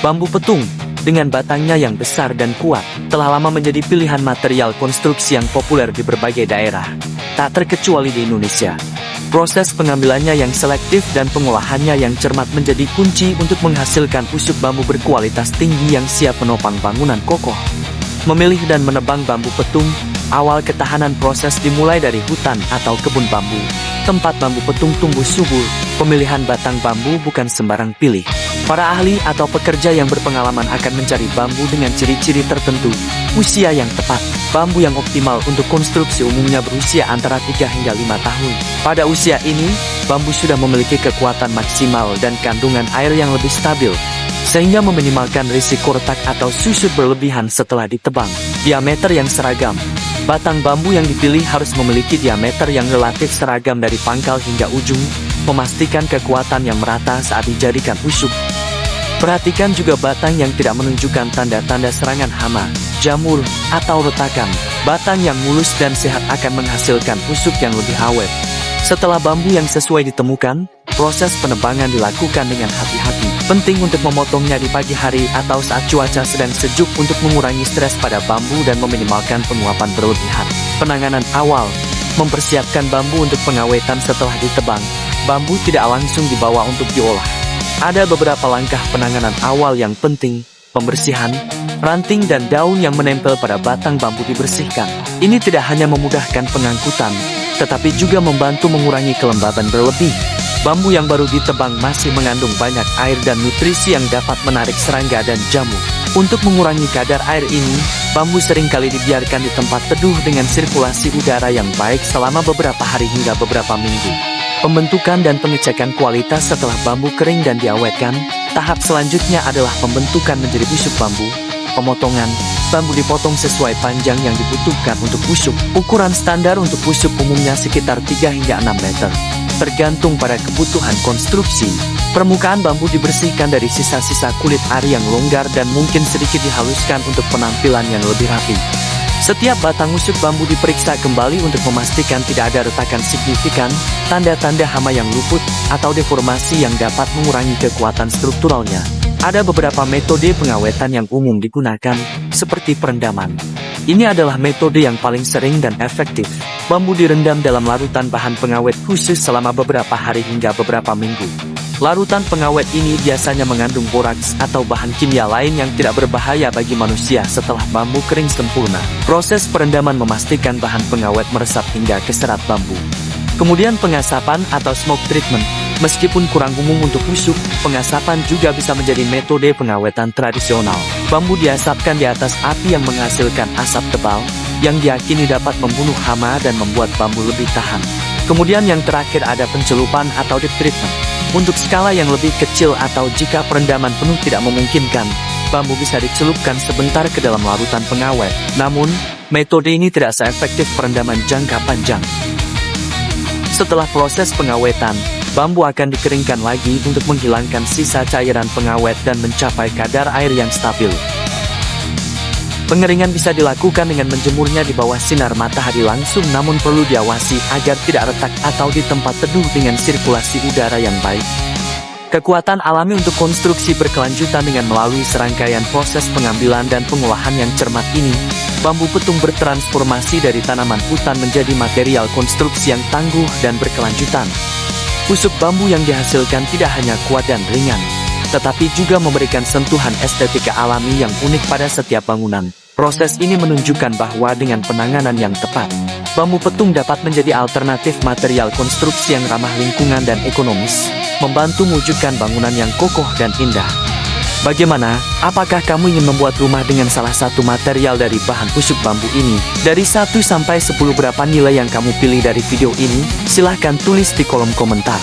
Bambu petung, dengan batangnya yang besar dan kuat, telah lama menjadi pilihan material konstruksi yang populer di berbagai daerah, tak terkecuali di Indonesia. Proses pengambilannya yang selektif dan pengolahannya yang cermat menjadi kunci untuk menghasilkan usuk bambu berkualitas tinggi yang siap menopang bangunan kokoh. Memilih dan menebang bambu petung, awal ketahanan proses dimulai dari hutan atau kebun bambu. Tempat bambu petung tumbuh subur, pemilihan batang bambu bukan sembarang pilih. Para ahli atau pekerja yang berpengalaman akan mencari bambu dengan ciri-ciri tertentu. Usia yang tepat, bambu yang optimal untuk konstruksi umumnya berusia antara 3 hingga 5 tahun. Pada usia ini, bambu sudah memiliki kekuatan maksimal dan kandungan air yang lebih stabil, sehingga meminimalkan risiko retak atau susut berlebihan setelah ditebang. Diameter yang seragam. Batang bambu yang dipilih harus memiliki diameter yang relatif seragam dari pangkal hingga ujung, memastikan kekuatan yang merata saat dijadikan usuk. Perhatikan juga batang yang tidak menunjukkan tanda-tanda serangan hama, jamur, atau retakan. Batang yang mulus dan sehat akan menghasilkan usuk yang lebih awet. Setelah bambu yang sesuai ditemukan, proses penebangan dilakukan dengan hati-hati. Penting untuk memotongnya di pagi hari atau saat cuaca sedang sejuk untuk mengurangi stres pada bambu dan meminimalkan penguapan berlebihan. Penanganan awal, mempersiapkan bambu untuk pengawetan setelah ditebang. Bambu tidak langsung dibawa untuk diolah. Ada beberapa langkah penanganan awal yang penting. Pembersihan, ranting dan daun yang menempel pada batang bambu dibersihkan. Ini tidak hanya memudahkan pengangkutan, tetapi juga membantu mengurangi kelembaban berlebih. Bambu yang baru ditebang masih mengandung banyak air dan nutrisi yang dapat menarik serangga dan jamur. Untuk mengurangi kadar air ini, bambu seringkali dibiarkan di tempat teduh dengan sirkulasi udara yang baik selama beberapa hari hingga beberapa minggu. Pembentukan dan pengecekan kualitas setelah bambu kering dan diawetkan. Tahap selanjutnya adalah pembentukan menjadi usuk bambu. Pemotongan, bambu dipotong sesuai panjang yang dibutuhkan untuk usuk. Ukuran standar untuk usuk umumnya sekitar 3 hingga 6 meter. Tergantung pada kebutuhan konstruksi. Permukaan bambu dibersihkan dari sisa-sisa kulit ari yang longgar dan mungkin sedikit dihaluskan untuk penampilan yang lebih rapi. Setiap batang usuk bambu diperiksa kembali untuk memastikan tidak ada retakan signifikan, tanda-tanda hama yang luput, atau deformasi yang dapat mengurangi kekuatan strukturalnya. Ada beberapa metode pengawetan yang umum digunakan, seperti perendaman. Ini adalah metode yang paling sering dan efektif. Bambu direndam dalam larutan bahan pengawet khusus selama beberapa hari hingga beberapa minggu. Larutan pengawet ini biasanya mengandung boraks atau bahan kimia lain yang tidak berbahaya bagi manusia setelah bambu kering sempurna. Proses perendaman memastikan bahan pengawet meresap hingga ke serat bambu. Kemudian pengasapan atau smoke treatment. Meskipun kurang umum untuk usuk, pengasapan juga bisa menjadi metode pengawetan tradisional. Bambu diasapkan di atas api yang menghasilkan asap tebal, yang diyakini dapat membunuh hama dan membuat bambu lebih tahan. Kemudian yang terakhir ada pencelupan atau deep treatment. Untuk skala yang lebih kecil atau jika perendaman penuh tidak memungkinkan, bambu bisa dicelupkan sebentar ke dalam larutan pengawet. Namun, metode ini tidak seefektif perendaman jangka panjang. Setelah proses pengawetan, bambu akan dikeringkan lagi untuk menghilangkan sisa cairan pengawet dan mencapai kadar air yang stabil. Pengeringan bisa dilakukan dengan menjemurnya di bawah sinar matahari langsung, namun perlu diawasi agar tidak retak atau di tempat teduh dengan sirkulasi udara yang baik. Kekuatan alami untuk konstruksi berkelanjutan dengan melalui serangkaian proses pengambilan dan pengolahan yang cermat ini, bambu petung bertransformasi dari tanaman hutan menjadi material konstruksi yang tangguh dan berkelanjutan. Usuk bambu yang dihasilkan tidak hanya kuat dan ringan, tetapi juga memberikan sentuhan estetika alami yang unik pada setiap bangunan. Proses ini menunjukkan bahwa dengan penanganan yang tepat, bambu petung dapat menjadi alternatif material konstruksi yang ramah lingkungan dan ekonomis, membantu mewujudkan bangunan yang kokoh dan indah. Bagaimana? Apakah kamu ingin membuat rumah dengan salah satu material dari bahan usuk bambu ini? Dari 1 sampai 10 berapa nilai yang kamu pilih dari video ini? Silahkan tulis di kolom komentar.